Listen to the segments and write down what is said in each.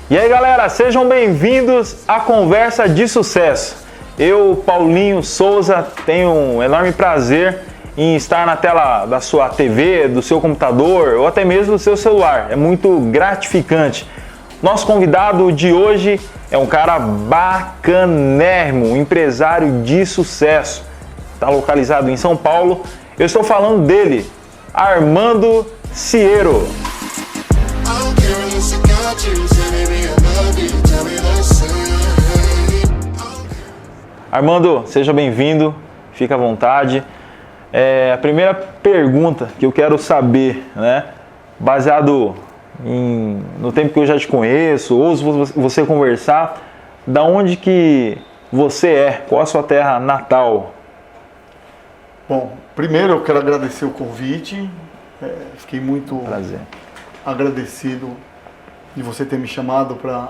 E aí galera, sejam bem-vindos à Conversa de Sucesso. Eu, Paulinho Souza, tenho um enorme prazer em estar na tela da sua TV, do seu computador ou até mesmo do seu celular. É muito gratificante. Nosso convidado de hoje é um cara bacanérrimo, um empresário de sucesso. Está localizado em São Paulo. Eu estou falando dele, Armando Ciero. Armando, seja bem-vindo, fica à vontade. A primeira pergunta que eu quero saber, né, baseado no tempo que eu já te conheço, ou se você conversar, da onde que você é, qual a sua terra natal? Bom, primeiro eu quero agradecer o convite, fiquei muito agradecido de você ter me chamado para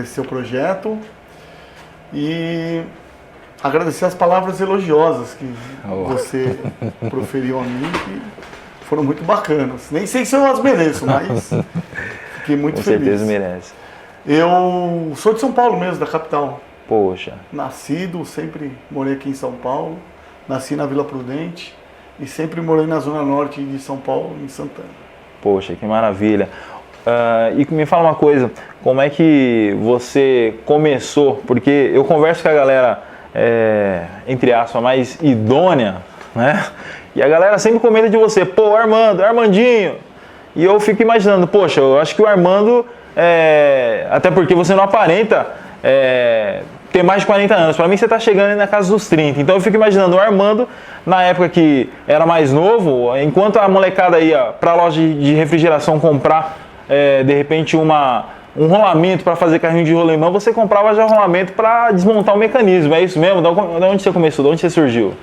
esse seu projeto e agradecer as palavras elogiosas que você proferiu a mim, que foram muito bacanas. Nem sei se eu as mereço, mas fiquei muito feliz. Com certeza merece. Eu sou de São Paulo mesmo, da capital. Poxa. Nascido, sempre morei aqui em São Paulo. Nasci na Vila Prudente e sempre morei na zona norte de São Paulo, em Santana. Poxa, que maravilha. E me fala uma coisa, como é que você começou? Porque eu converso com a galera, entre aspas, mais idônea, né? E a galera sempre comenta de você, pô, Armando, Armandinho. E eu fico imaginando, poxa, eu acho que o Armando, até porque você não aparenta ter mais de 40 anos. Para mim você está chegando aí na casa dos 30. Então eu fico imaginando o Armando, na época que era mais novo, enquanto a molecada ia para a loja de refrigeração comprar, de repente, um rolamento para fazer carrinho de rolemã, você comprava já rolamento para desmontar o mecanismo. É isso mesmo? Da onde você começou? De onde você surgiu?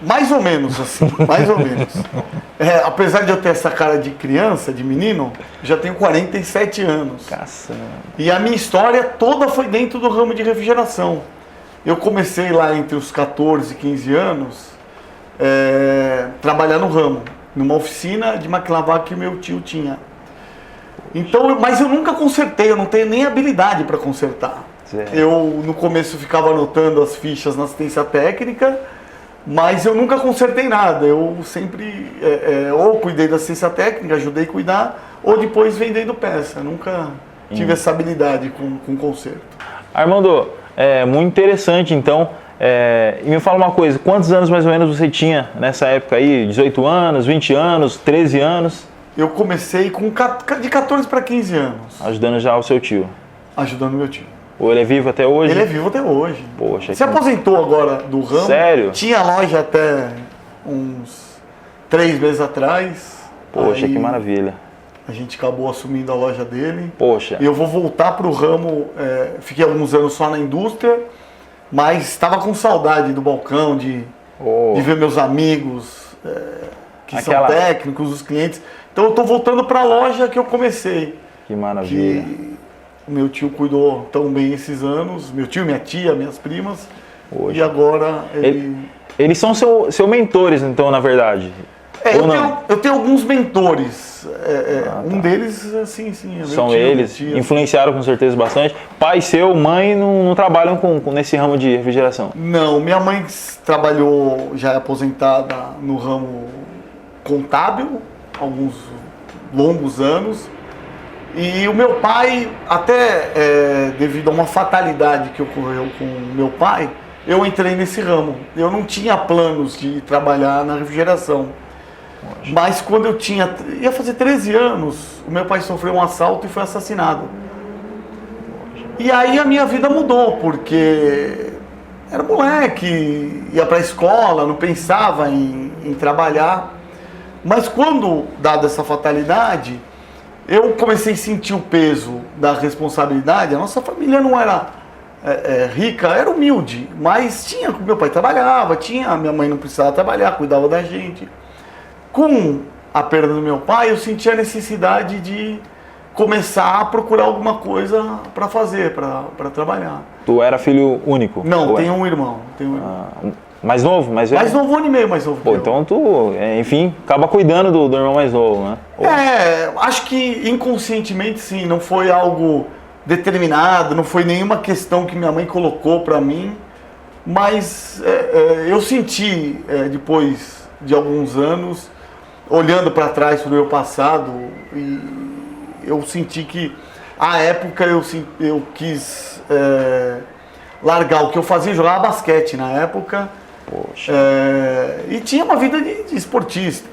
Mais ou menos assim, mais ou menos. Apesar de eu ter essa cara de criança, de menino, já tenho 47 anos. Caçamba. E a minha história toda foi dentro do ramo de refrigeração. Eu comecei lá entre os 14 e 15 anos, trabalhar no ramo, numa oficina de maquilavar que meu tio tinha. Então, mas eu nunca consertei, eu não tenho nem habilidade para consertar. Certo. Eu no começo ficava anotando as fichas na assistência técnica, mas eu nunca consertei nada. Eu sempre ou cuidei da assistência técnica, ajudei a cuidar, ou depois vendendo peça. Eu nunca tive essa habilidade com conserto. Armando, muito interessante então. E me fala uma coisa, quantos anos mais ou menos você tinha nessa época aí? 18 anos, 20 anos, 13 anos? Eu comecei de 14 para 15 anos. Ajudando já o seu tio? Ajudando meu tio. Ou ele é vivo até hoje? Ele é vivo até hoje. Poxa. Se aposentou agora do ramo. Sério? Tinha loja até uns 3 meses atrás. Poxa, aí que maravilha. A gente acabou assumindo a loja dele. Poxa. E eu vou voltar para o ramo, fiquei alguns anos só na indústria, mas estava com saudade do balcão, de ver meus amigos que são técnicos, os clientes. Então eu estou voltando para a loja que eu comecei. Que maravilha. Que meu tio cuidou tão bem esses anos, meu tio, minha tia, minhas primas. Poxa. E agora eles são seus mentores, então, na verdade? Eu tenho alguns mentores. Um deles, sim. São eles? Influenciaram com certeza bastante. Pai seu, mãe não trabalham nesse ramo de refrigeração? Não, minha mãe trabalhou, já é aposentada, no ramo contábil, alguns longos anos. E o meu pai, até devido a uma fatalidade que ocorreu com o meu pai, eu entrei nesse ramo. Eu não tinha planos de trabalhar na refrigeração. Mas quando eu ia fazer 13 anos, o meu pai sofreu um assalto e foi assassinado. E aí a minha vida mudou, porque era moleque, ia para a escola, não pensava em trabalhar. Mas quando, dada essa fatalidade, eu comecei a sentir o peso da responsabilidade. A nossa família não era rica, era humilde, mas meu pai trabalhava, minha mãe não precisava trabalhar, cuidava da gente. Com a perda do meu pai, eu senti a necessidade de começar a procurar alguma coisa para fazer, para trabalhar. Tu era filho único? Não, tenho um irmão. Mais novo? Mais velho? Mais novo, 1 ano e meio mais novo. Pô, então tu, enfim, acaba cuidando do irmão mais novo, né? Acho que inconscientemente sim, não foi algo determinado, não foi nenhuma questão que minha mãe colocou para mim, mas eu senti, depois de alguns anos, olhando para trás para o meu passado, e eu senti que, à época, eu quis largar o que eu fazia, jogar basquete na época. Poxa. E tinha uma vida de esportista.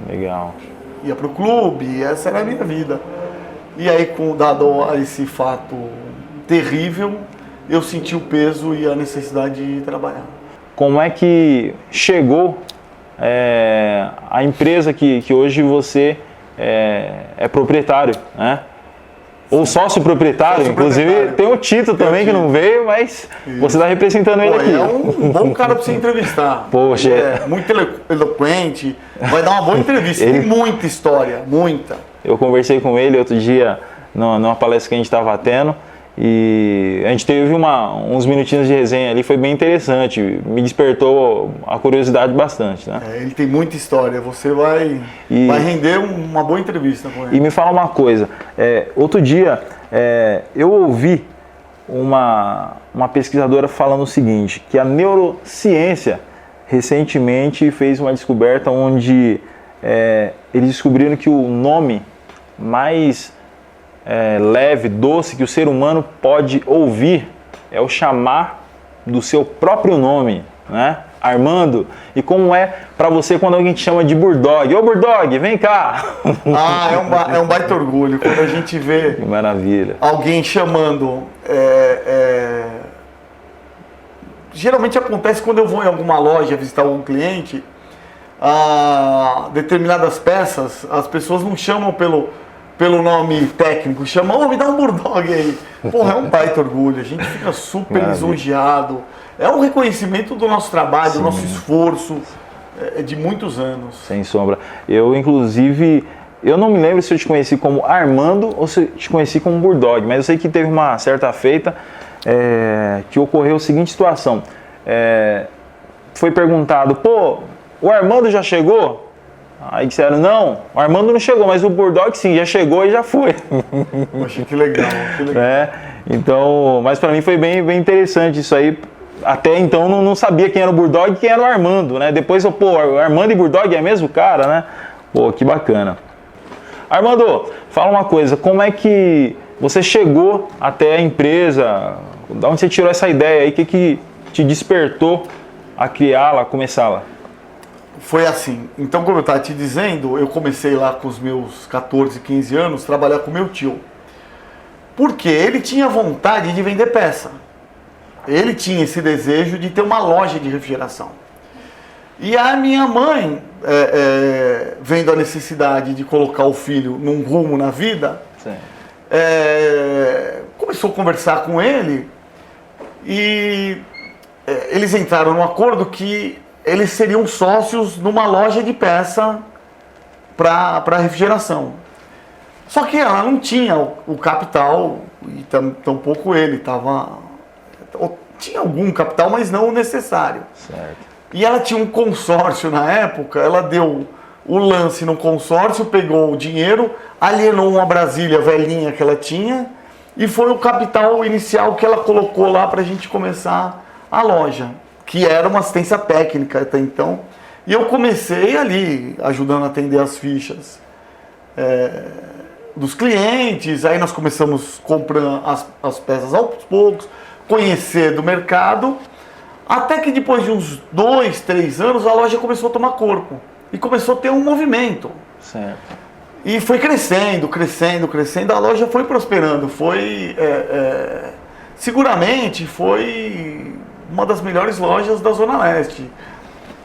Legal. Ia pro clube, essa era a minha vida. E aí, dado a esse fato terrível, eu senti o peso e a necessidade de trabalhar. Como é que chegou a empresa que hoje você é proprietário, né? Ou sócio proprietário, inclusive tem o título também que não veio, mas isso. Você está representando ele aqui. É um bom cara para você entrevistar. Poxa. Muito eloquente, vai dar uma boa entrevista. Tem muita história, muita. Eu conversei com ele outro dia numa palestra que a gente estava tendo e a gente teve uns minutinhos de resenha ali, foi bem interessante, me despertou a curiosidade bastante, né? Ele tem muita história, você vai render uma boa entrevista com ele. E me fala uma coisa, outro dia eu ouvi uma pesquisadora falando o seguinte, que a neurociência recentemente fez uma descoberta onde eles descobriram que o nome mais leve, doce que o ser humano pode ouvir é o chamar do seu próprio nome, né? Armando. E como é pra você quando alguém te chama de Burdog? Ô Burdog, vem cá! É um baita orgulho quando a gente vê que maravilha. Alguém chamando. Geralmente acontece quando eu vou em alguma loja visitar algum cliente, determinadas peças, as pessoas não chamam pelo nome técnico, chamam, me dá um Burdog aí. Porra, é um baita orgulho, a gente fica super lisonjeado. É um reconhecimento do nosso trabalho, do nosso esforço de muitos anos. Sem sombra. Eu, inclusive, eu não me lembro se eu te conheci como Armando ou se eu te conheci como Burdog, mas eu sei que teve uma certa feita que ocorreu a seguinte situação. Foi perguntado, pô, o Armando já chegou? Aí disseram, não, o Armando não chegou, mas o Burdog sim, já chegou e já foi. Poxa, que legal, que legal. Então, mas para mim foi bem interessante isso aí. Até então não sabia quem era o Burdog e quem era o Armando, né? Depois eu, Armando e Burdog é o mesmo cara, né? Pô, que bacana. Armando, fala uma coisa, como é que você chegou até a empresa? De onde você tirou essa ideia aí? O que te despertou a criá-la, a começá-la? Foi assim, então como eu estava te dizendo, eu comecei lá com os meus 14, 15 anos, trabalhar com meu tio. Porque ele tinha vontade de vender peça. Ele tinha esse desejo de ter uma loja de refrigeração. E a minha mãe, vendo a necessidade de colocar o filho num rumo na vida, começou a conversar com ele e eles entraram num acordo que eles seriam sócios numa loja de peça para refrigeração. Só que ela não tinha o capital, e tampouco ele tinha algum capital, mas não o necessário. Certo. E ela tinha um consórcio na época, ela deu o lance no consórcio, pegou o dinheiro, alienou uma Brasília velhinha que ela tinha, e foi o capital inicial que ela colocou lá para a gente começar a loja, que era uma assistência técnica até então. E eu comecei ali, ajudando a atender as fichas dos clientes, aí nós começamos comprando as peças aos poucos, conhecer do mercado, até que depois de uns 2, 3 anos a loja começou a tomar corpo e começou a ter um movimento. Certo. E foi crescendo, a loja foi prosperando, seguramente foi uma das melhores lojas da Zona Leste.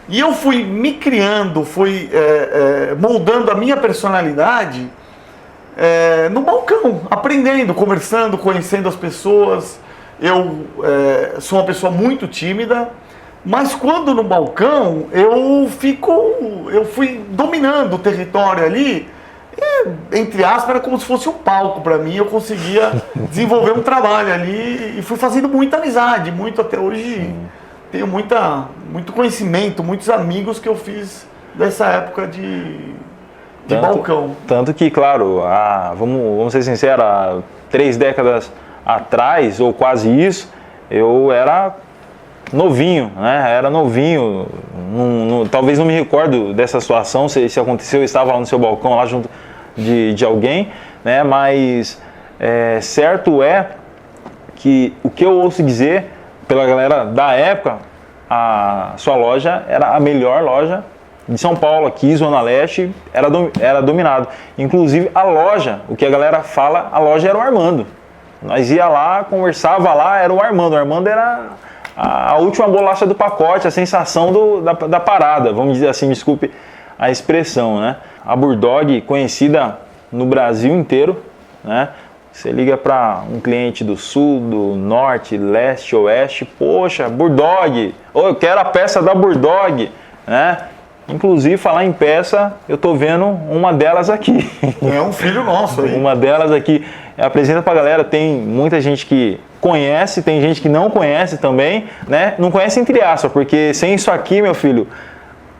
E eu fui me criando, moldando a minha personalidade no balcão, aprendendo, conversando, conhecendo as pessoas. Eu sou uma pessoa muito tímida, mas quando no balcão eu fui dominando o território ali, entre aspas, era como se fosse um palco para mim, eu conseguia desenvolver um trabalho ali e fui fazendo muita amizade, muito até hoje. Sim. tenho muito conhecimento, muitos amigos que eu fiz dessa época de balcão. Tanto que, claro, vamos ser sinceros, há 3 décadas atrás, ou quase isso, eu era novinho, né? Era novinho, talvez não me recordo dessa situação, se aconteceu, eu estava lá no seu balcão, lá junto de alguém, né? Mas certo é que o que eu ouço dizer pela galera da época, a sua loja era a melhor loja de São Paulo, aqui, Zona Leste, era dominado. Inclusive a loja, o que a galera fala, a loja era o Armando. Nós ia lá, conversava lá, era o Armando. O Armando era a última bolacha do pacote, a sensação da parada, vamos dizer assim, desculpe a expressão, né? A Burdog, conhecida no Brasil inteiro, né? Você liga para um cliente do sul, do norte, leste, oeste, poxa, Burdog, eu quero a peça da Burdog, né? Inclusive, falar em peça, eu tô vendo uma delas aqui. É um filho nosso aí. Uma delas aqui. Apresenta pra galera, tem muita gente que conhece, tem gente que não conhece também, né? Não conhece entre aspas, porque sem isso aqui, meu filho,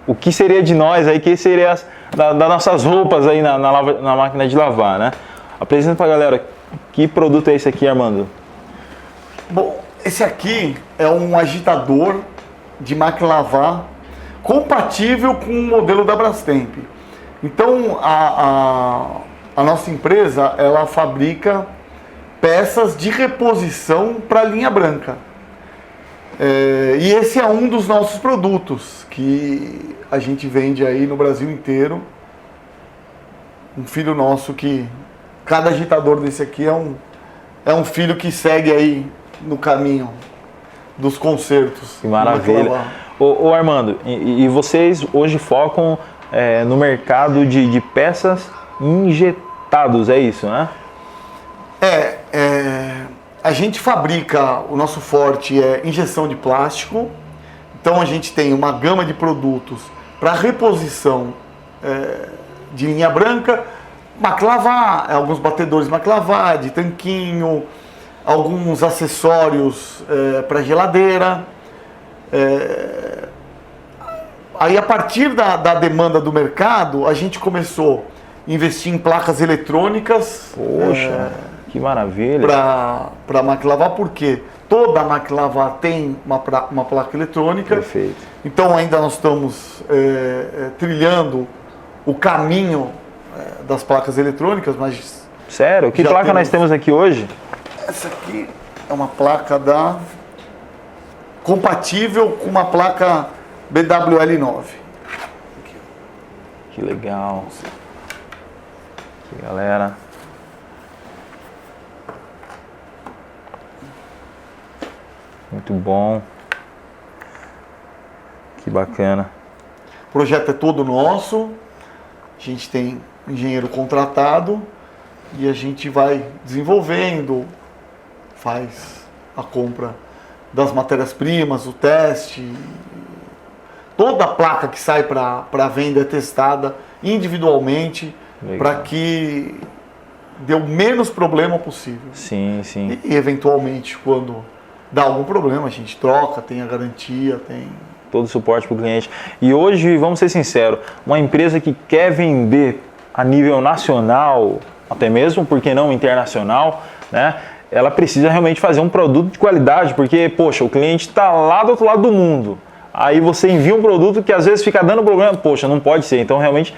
o que seria de nós aí, que seria das nossas roupas aí na máquina de lavar, né? Apresenta pra galera, que produto é esse aqui, Armando? Bom, esse aqui é um agitador de máquina de lavar compatível com o modelo da Brastemp. Então, a nossa empresa, ela fabrica peças de reposição para a linha branca. E esse é um dos nossos produtos que a gente vende aí no Brasil inteiro. Um filho nosso que... Cada agitador desse aqui é um filho que segue aí no caminho dos concertos. Que maravilha. Ô Armando, e vocês hoje focam no mercado de peças injetados, é isso, né? A gente fabrica, o nosso forte é injeção de plástico, então a gente tem uma gama de produtos para reposição de linha branca, máquina lavar, alguns batedores máquina lavar, de tanquinho, alguns acessórios para geladeira. Aí a partir da demanda do mercado, a gente começou a investir em placas eletrônicas. Poxa, que maravilha! Para máquina lavar, porque toda máquina lavar tem uma placa eletrônica. Perfeito. Então ainda nós estamos trilhando o caminho das placas eletrônicas, mas... Sério? Que placa nós temos aqui hoje? Essa aqui é uma placa compatível com uma placa BWL9. Aqui. Que legal. Aqui, galera. Muito bom. Que bacana. O projeto é todo nosso. A gente tem engenheiro contratado e a gente vai desenvolvendo, faz a compra das matérias-primas, o teste. Toda a placa que sai para venda é testada individualmente para que dê o menos problema possível. Sim, sim. E eventualmente, quando dá algum problema, a gente troca, tem a garantia, tem... todo o suporte para o cliente. E hoje, vamos ser sinceros, uma empresa que quer vender a nível nacional, até mesmo, por que não internacional, né? Ela precisa realmente fazer um produto de qualidade, porque, poxa, o cliente está lá do outro lado do mundo. Aí você envia um produto que às vezes fica dando problema, poxa, não pode ser. Então, realmente,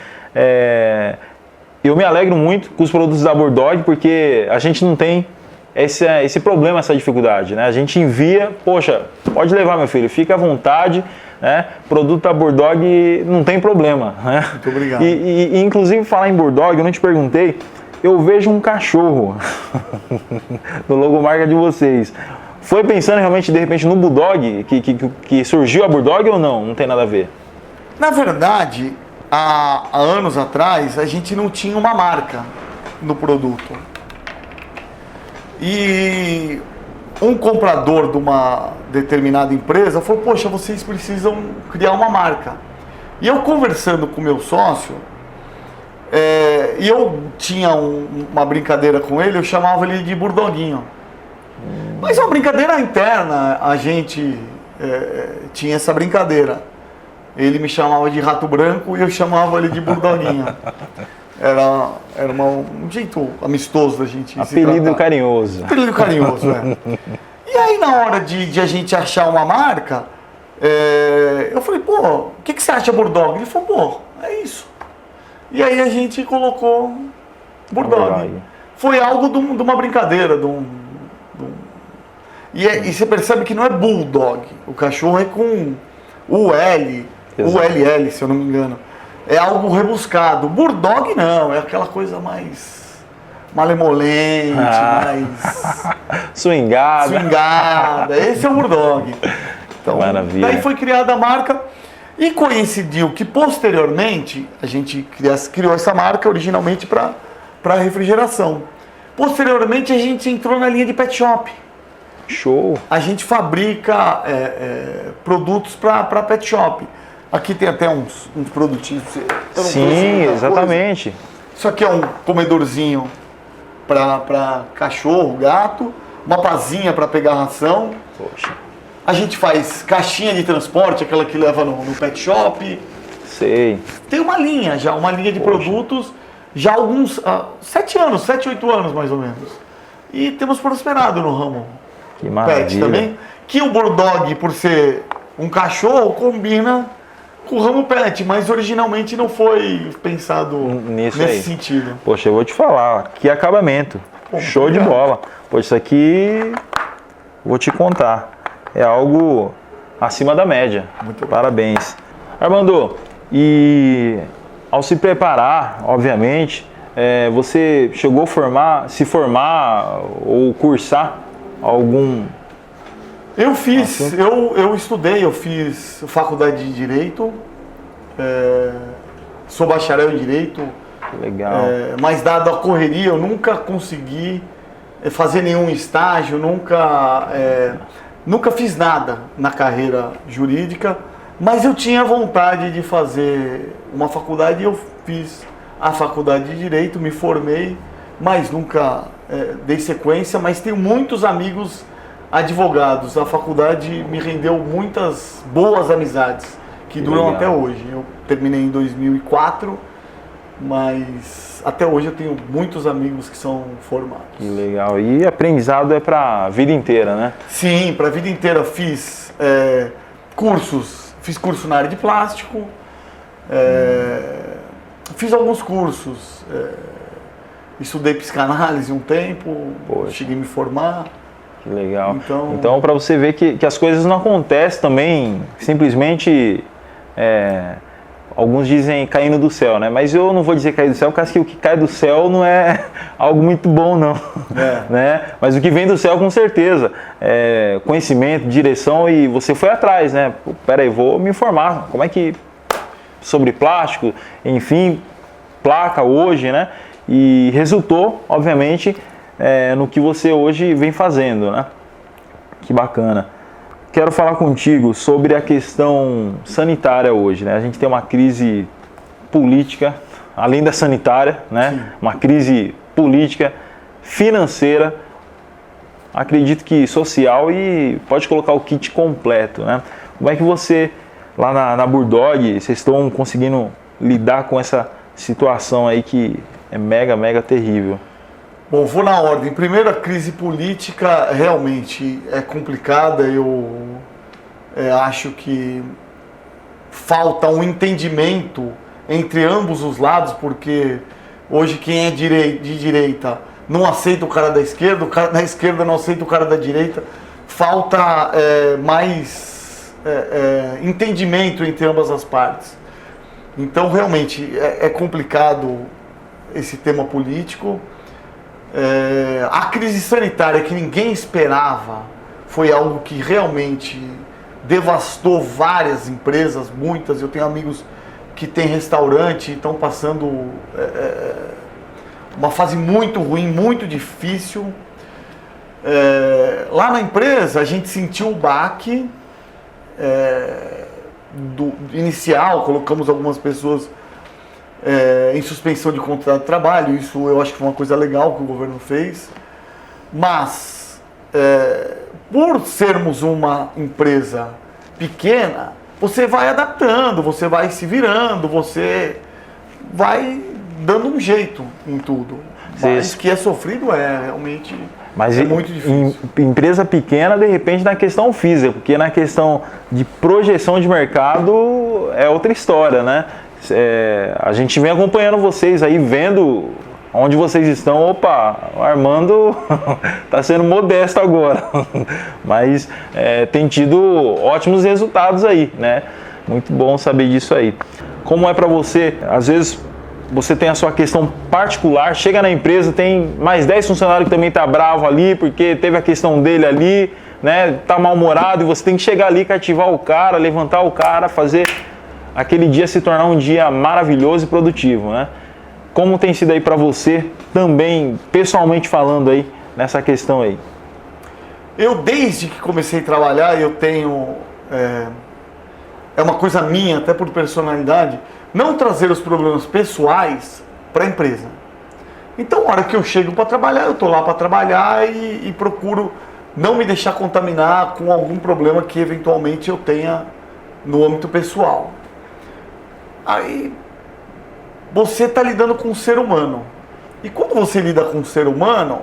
eu me alegro muito com os produtos da Burdog, porque a gente não tem esse problema, essa dificuldade, né? A gente envia, poxa, pode levar, meu filho, fica à vontade, né? Produto da Burdog não tem problema, né? Muito obrigado. E inclusive, falar em Burdog, eu não te perguntei, eu vejo um cachorro no logomarca de vocês. Foi pensando realmente, de repente, no Bulldog, que surgiu a Burdog ou não? Não tem nada a ver? Na verdade, há anos atrás, a gente não tinha uma marca no produto. E um comprador de uma determinada empresa falou, poxa, vocês precisam criar uma marca. E eu conversando com meu sócio, e eu tinha uma brincadeira com ele, eu chamava ele de Burdoguinho. Mas é uma brincadeira interna, a gente tinha essa brincadeira. Ele me chamava de Rato Branco e eu chamava ele de Bulldoguinho. Era um jeito amistoso da gente Apelido carinhoso. Apelido carinhoso, E aí, na hora de a gente achar uma marca, eu falei, pô, o que você acha Bulldog? Ele falou, pô, é isso. E aí a gente colocou Bulldog. Foi algo de uma brincadeira, E você percebe que não é Bulldog. O cachorro é com ULL, se eu não me engano. É algo rebuscado. Bulldog não, é aquela coisa mais malemolente, mais swingada. Esse é o Bulldog. Então, maravilha. Daí foi criada a marca e coincidiu que posteriormente a gente criou essa marca originalmente para refrigeração. Posteriormente a gente entrou na linha de pet shop. Show! A gente fabrica produtos para pet shop. Aqui tem até uns produtinhos. Sim, exatamente. Coisa. Isso aqui é um comedorzinho para cachorro, gato, uma pazinha para pegar ração. Poxa. A gente faz caixinha de transporte, aquela que leva no pet shop. Sei. Tem uma linha de produtos, já há alguns 7, 8 anos mais ou menos. E temos prosperado no ramo pet também. Que o Bulldog, por ser um cachorro, combina com o ramo pet, mas originalmente não foi pensado nesse sentido. Poxa, eu vou te falar, que acabamento. Pô, show de bola. Poxa, isso aqui, vou te contar, é algo acima da média. Muito parabéns. Armando, e ao se preparar, obviamente, você chegou a se formar ou cursar algum... Eu estudei, eu fiz faculdade de Direito, sou bacharel em Direito. Legal. Mas dado a correria, eu nunca consegui fazer nenhum estágio, nunca fiz nada na carreira jurídica, mas eu tinha vontade de fazer uma faculdade e eu fiz a faculdade de Direito, me formei, mas nunca dei sequência, mas tenho muitos amigos advogados. A faculdade me rendeu muitas boas amizades que duram até hoje. Eu terminei em 2004, mas até hoje eu tenho muitos amigos que são formados. Que legal. E aprendizado é para a vida inteira, né? Sim, para a vida inteira. Fiz curso na área de plástico, fiz alguns cursos, estudei psicanálise um tempo, cheguei a me formar. Que legal. Então para você ver que as coisas não acontecem também simplesmente, alguns dizem caindo do céu, né? Mas eu não vou dizer cair do céu, porque o que cai do céu não é algo muito bom, não. Né? Mas o que vem do céu, com certeza, conhecimento, direção, e você foi atrás, né? Peraí, vou me informar, como é que... sobre plástico, enfim, placa hoje, né? E resultou, obviamente, no que você hoje vem fazendo, né? Que bacana. Quero falar contigo sobre a questão sanitária hoje, né? A gente tem uma crise política, além da sanitária, né? Sim. Uma crise política, financeira, acredito que social, e pode colocar o kit completo, né? Como é que você, lá na Bulldog, vocês estão conseguindo lidar com essa situação aí que é mega terrível? Bom, vou na ordem. Primeiro, a crise política realmente é complicada. Eu acho que falta um entendimento entre ambos os lados, porque hoje quem é de direita não aceita o cara da esquerda, o cara da esquerda não aceita o cara da direita. Falta mais entendimento entre ambas as partes. Então, realmente, é complicado esse tema político. A crise sanitária que ninguém esperava foi algo que realmente devastou várias empresas, muitas. Eu tenho amigos que têm restaurante e estão passando uma fase muito ruim, muito difícil. Lá na empresa a gente sentiu o baque inicial, colocamos algumas pessoas em suspensão de contrato de trabalho. Isso eu acho que foi uma coisa legal que o governo fez, mas por sermos uma empresa pequena, você vai adaptando, você vai se virando, você vai dando um jeito em tudo. Mas que é sofrido realmente. Mas é muito difícil. Empresa pequena, de repente, na questão física, porque na questão de projeção de mercado é outra história, né? A gente vem acompanhando vocês aí, vendo onde vocês estão. Opa, o Armando está sendo modesto agora, mas tem tido ótimos resultados aí, né? Muito bom saber disso aí. Como é para você, às vezes você tem a sua questão particular, chega na empresa, tem mais 10 funcionários que também tá bravo ali, porque teve a questão dele ali, né, tá mal-humorado, e você tem que chegar ali, cativar o cara, levantar o cara, fazer aquele dia se tornar um dia maravilhoso e produtivo, né? Como tem sido aí para você, também, pessoalmente falando aí, nessa questão aí? Eu, desde que comecei a trabalhar, eu tenho, é uma coisa minha, até por personalidade, não trazer os problemas pessoais para a empresa. Então, na hora que eu chego para trabalhar, eu estou lá para trabalhar e procuro não me deixar contaminar com algum problema que eventualmente eu tenha no âmbito pessoal. Aí, você está lidando com um ser humano. E quando você lida com um ser humano,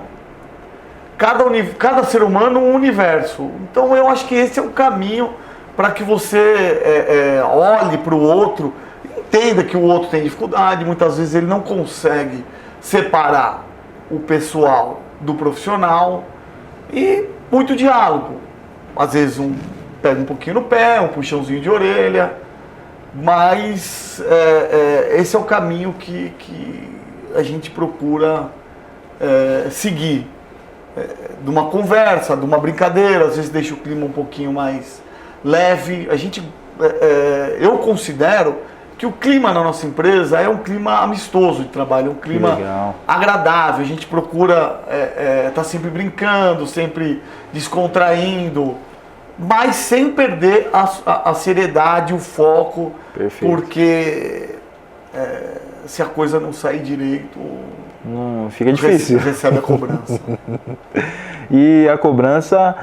cada ser humano é um universo. Então, eu acho que esse é o caminho para que você olhe para o outro, entenda que o outro tem dificuldade, muitas vezes ele não consegue separar o pessoal do profissional, e muito diálogo. Às vezes um pega um pouquinho no pé, um puxãozinho de orelha, mas esse é o caminho que a gente procura seguir. De uma conversa, de uma brincadeira, às vezes deixa o clima um pouquinho mais leve. Eu considero que o clima na nossa empresa é um clima amistoso de trabalho, um clima agradável. A gente procura estar sempre brincando, sempre descontraindo, mas sem perder a seriedade, o foco. Perfeito. Porque se a coisa não sair direito, não, fica difícil. Recebe a cobrança. E a cobrança,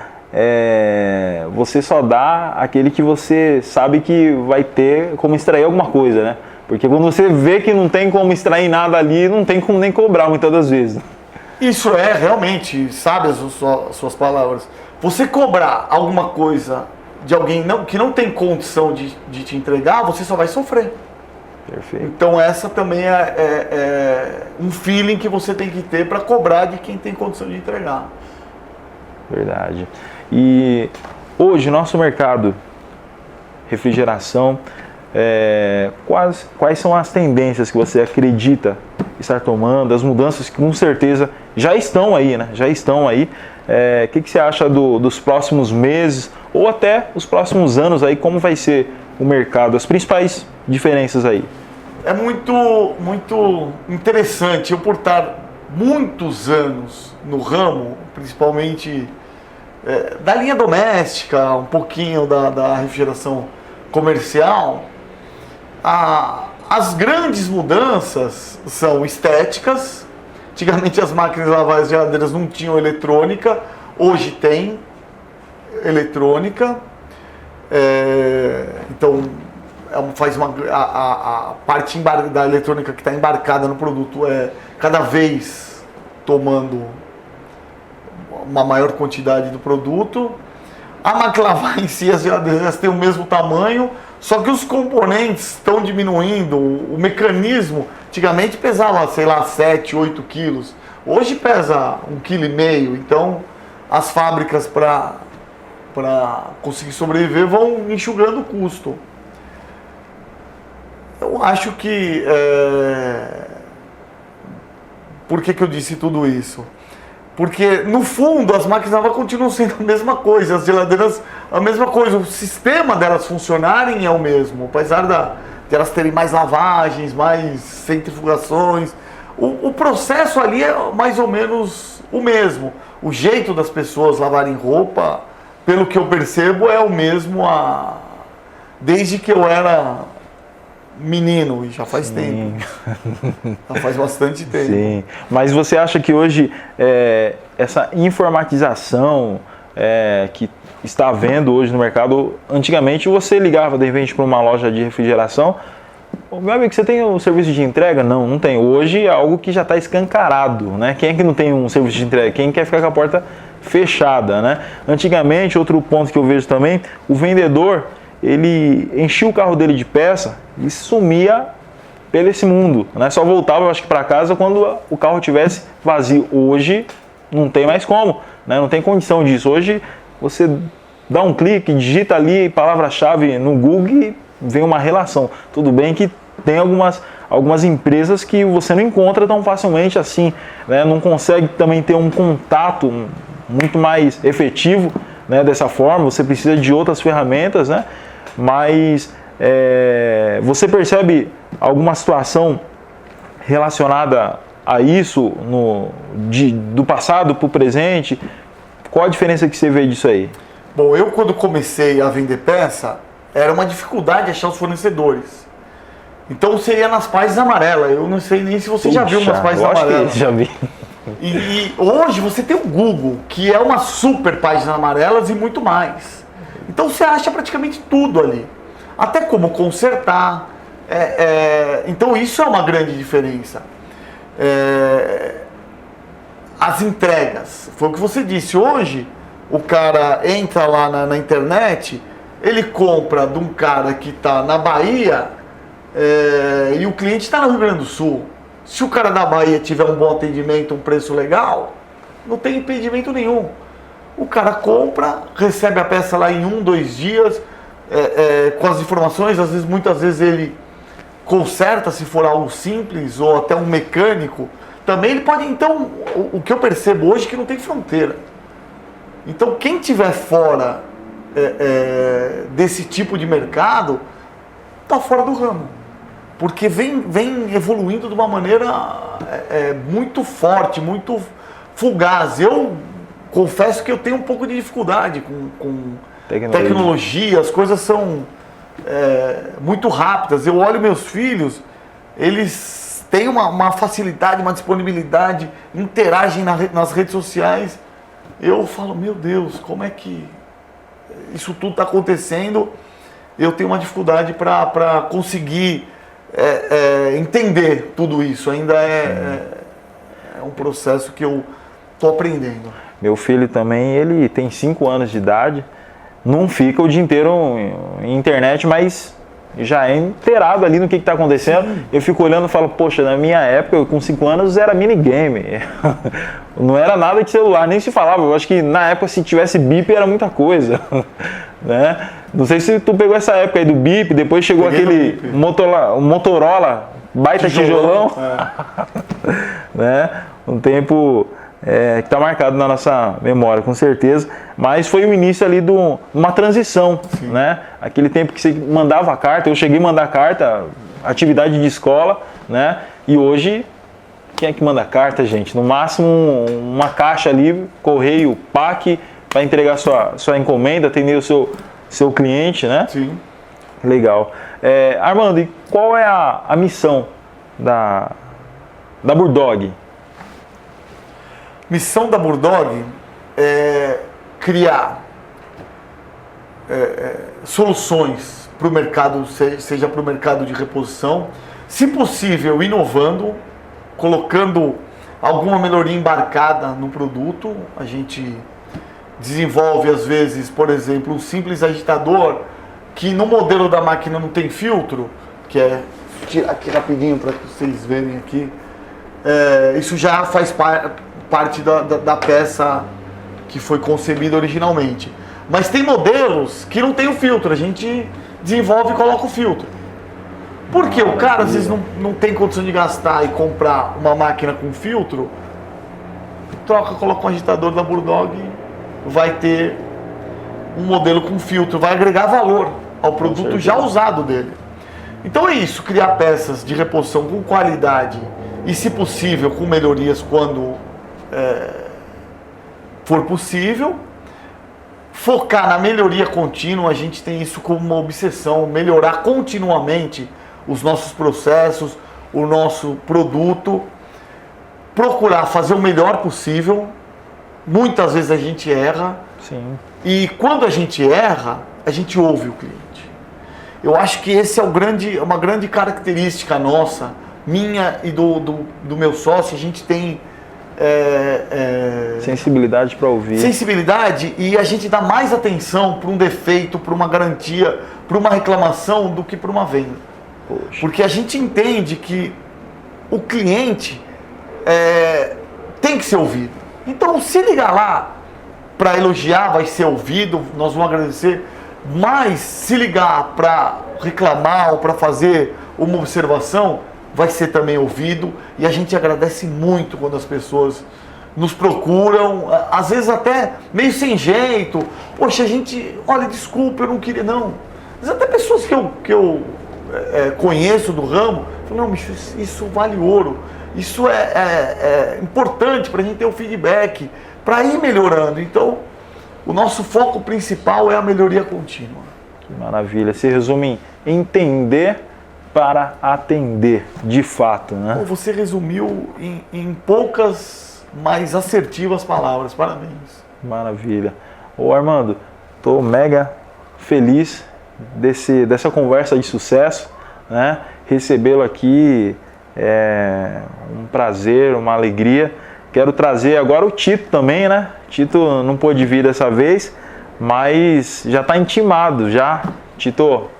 você só dá aquele que você sabe que vai ter como extrair alguma coisa, né? Porque quando você vê que não tem como extrair nada ali, não tem como nem cobrar muitas das vezes. Isso realmente, sabe as suas palavras. Você cobrar alguma coisa de alguém que não tem condição de te entregar, você só vai sofrer. Perfeito. Então essa também é um feeling que você tem que ter para cobrar de quem tem condição de entregar. Verdade. E hoje, nosso mercado, refrigeração, quais são as tendências que você acredita estar tomando, as mudanças que com certeza já estão aí, né? Já estão aí. O que você acha dos próximos meses ou até os próximos anos aí, como vai ser o mercado, as principais diferenças aí? É muito, muito interessante. Eu, por estar muitos anos no ramo, principalmente da linha doméstica, um pouquinho da refrigeração comercial, as grandes mudanças são estéticas. Antigamente as máquinas de lavar as geladeiras não tinham eletrônica, hoje tem eletrônica. Então a parte da eletrônica que está embarcada no produto cada vez tomando uma maior quantidade do produto. A máquina de lavar em si, as geladeiras têm o mesmo tamanho, só que os componentes estão diminuindo. O mecanismo antigamente pesava, sei lá, 7, 8 quilos. Hoje pesa 1,5 kg. Então as fábricas, para conseguir sobreviver, vão enxugando o custo. Eu acho que... Por que eu disse tudo isso? Porque, no fundo, as máquinas de lavar continuam sendo a mesma coisa, as geladeiras a mesma coisa, o sistema delas funcionarem é o mesmo, apesar de elas terem mais lavagens, mais centrifugações, o processo ali é mais ou menos o mesmo. O jeito das pessoas lavarem roupa, pelo que eu percebo, é o mesmo desde que eu era menino, e já faz tempo. Já faz bastante tempo. Sim. Mas você acha que hoje essa informatização, que está havendo hoje no mercado. Antigamente você ligava de repente para uma loja de refrigeração, meu amigo, você tem um serviço de entrega? Não, não tem. Hoje é algo que já está escancarado, né? Quem é que não tem um serviço de entrega? Quem quer ficar com a porta fechada, né? Antigamente, outro ponto que eu vejo também, o vendedor, ele enchia o carro dele de peça e sumia pelo esse mundo, né? Só voltava, eu acho que para casa quando o carro estivesse vazio. Hoje não tem mais como, né? Não tem condição disso. Hoje você dá um clique, digita ali palavra-chave no Google e vem uma relação. Tudo bem que tem algumas empresas que você não encontra tão facilmente assim, né? Não consegue também ter um contato muito mais efetivo, né? Dessa forma, você precisa de outras ferramentas, né? Mas você percebe alguma situação relacionada a isso do passado para o presente? Qual a diferença que você vê disso aí? Bom, eu quando comecei a vender peça, era uma dificuldade achar os fornecedores. Então você ia nas páginas amarelas. Eu não sei nem se você já viu umas páginas amarelas. Já vi. E hoje você tem o Google, que é uma super página amarelas e muito mais. Então você acha praticamente tudo ali. Até como consertar. Então isso é uma grande diferença. As entregas. Foi o que você disse. Hoje o cara entra lá na internet, ele compra de um cara que está na Bahia e o cliente está no Rio Grande do Sul. Se o cara da Bahia tiver um bom atendimento, um preço legal, não tem impedimento nenhum. O cara compra, recebe a peça lá em 1, 2 dias, com as informações, muitas vezes ele conserta se for algo simples, ou até um mecânico. Também ele pode, então, o que eu percebo hoje é que não tem fronteira. Então quem estiver fora desse tipo de mercado, está fora do ramo. Porque vem evoluindo de uma maneira muito forte, muito fugaz. Eu confesso que eu tenho um pouco de dificuldade com tecnologia, as coisas são muito rápidas. Eu olho meus filhos, eles têm uma facilidade, uma disponibilidade, interagem nas redes sociais. Eu falo, meu Deus, como é que isso tudo está acontecendo? Eu tenho uma dificuldade para conseguir entender tudo isso. Ainda é um processo que eu estou aprendendo. Meu filho também, ele tem 5 anos de idade, não fica o dia inteiro em internet, mas já é inteirado ali no que está acontecendo. Sim. Eu fico olhando e falo, poxa, na minha época, eu, com 5 anos, era minigame. Não era nada de celular, nem se falava. Eu acho que na época, se tivesse bip, era muita coisa. Né? Não sei se tu pegou essa época aí do bip, depois chegou aquele Motorola, baita tijolão. Né? Um tempo que está marcado na nossa memória, com certeza. Mas foi o início ali de uma transição, né? Aquele tempo que você mandava carta, eu cheguei a mandar carta, atividade de escola, né? E hoje, quem é que manda carta, gente? No máximo uma caixa ali, correio, PAC, para entregar sua encomenda, atender o seu cliente, né? Sim. Legal. Armando, e qual é a missão da Burdog? Missão da Burdog é criar soluções para o mercado, seja para o mercado de reposição, se possível inovando, colocando alguma melhoria embarcada no produto. A gente desenvolve às vezes, por exemplo, um simples agitador que no modelo da máquina não tem filtro, que é, tirar aqui rapidinho para que vocês verem aqui, isso já faz parte da peça que foi concebida originalmente. Mas tem modelos que não tem o filtro, a gente desenvolve e coloca o filtro. Porque o cara às vezes não tem condição de gastar e comprar uma máquina com filtro, coloca um agitador da Burdog, vai ter um modelo com filtro, vai agregar valor ao produto já usado dele. Então é isso, criar peças de reposição com qualidade e, se possível, com melhorias quando for possível. Focar na melhoria contínua, a gente tem isso como uma obsessão, melhorar continuamente os nossos processos, o nosso produto, procurar fazer o melhor possível. Muitas vezes a gente erra, Sim. E quando a gente erra, a gente ouve o cliente. Eu acho que esse é uma grande característica nossa, minha e do meu sócio. A gente tem sensibilidade para ouvir. Sensibilidade, e a gente dá mais atenção para um defeito, para uma garantia, para uma reclamação do que para uma venda. Poxa. Porque a gente entende que o cliente tem que ser ouvido. Então, se ligar lá para elogiar, vai ser ouvido, nós vamos agradecer. Mas se ligar para reclamar ou para fazer uma observação, vai ser também ouvido. E a gente agradece muito quando as pessoas nos procuram, às vezes até meio sem jeito. Poxa, olha, desculpa, eu não queria, não. Mas até pessoas que eu conheço do ramo, falam, não, isso vale ouro. Isso é importante para a gente ter o feedback, para ir melhorando. Então, o nosso foco principal é a melhoria contínua. Que maravilha. Se resume em entender para atender, de fato, né? Pô, você resumiu em poucas, mas assertivas palavras. Parabéns. Maravilha. Ô Armando, estou mega feliz dessa conversa de sucesso, né? Recebê-lo aqui é um prazer, uma alegria. Quero trazer agora o Tito também, né? Tito não pôde vir dessa vez, mas já está intimado já. Tito,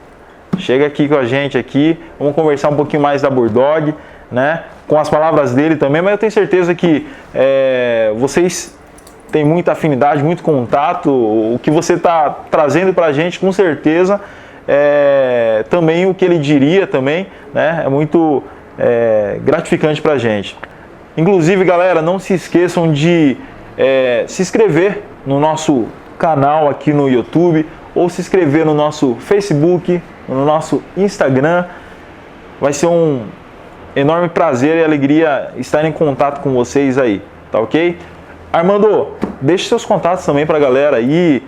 chega aqui com a gente aqui, vamos conversar um pouquinho mais da Burdog, né? Com as palavras dele também, mas eu tenho certeza que vocês têm muita afinidade, muito contato. O que você está trazendo para a gente, com certeza, também o que ele diria também, né? É muito gratificante para a gente. Inclusive, galera, não se esqueçam de se inscrever no nosso canal aqui no YouTube, ou se inscrever no nosso Facebook, no nosso Instagram. Vai ser um enorme prazer e alegria estar em contato com vocês aí, tá ok? Armando, deixe seus contatos também para a galera aí.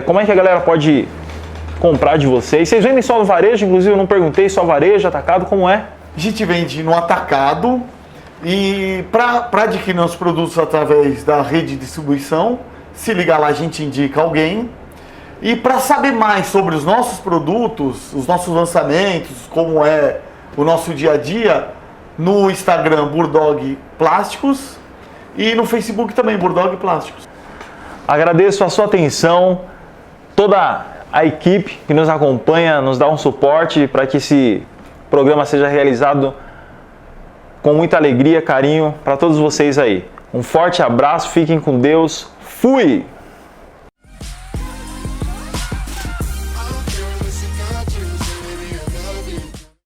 Como é que a galera pode comprar de vocês? Vocês vendem só no varejo? Inclusive eu não perguntei, só varejo, atacado, como é? A gente vende no atacado. E para adquirir nossos produtos através da rede de distribuição, se ligar lá a gente indica alguém. E para saber mais sobre os nossos produtos, os nossos lançamentos, como é o nosso dia a dia, no Instagram Burdog Plásticos e no Facebook também Burdog Plásticos. Agradeço a sua atenção, toda a equipe que nos acompanha, nos dá um suporte para que esse programa seja realizado com muita alegria, carinho para todos vocês aí. Um forte abraço, fiquem com Deus. Fui!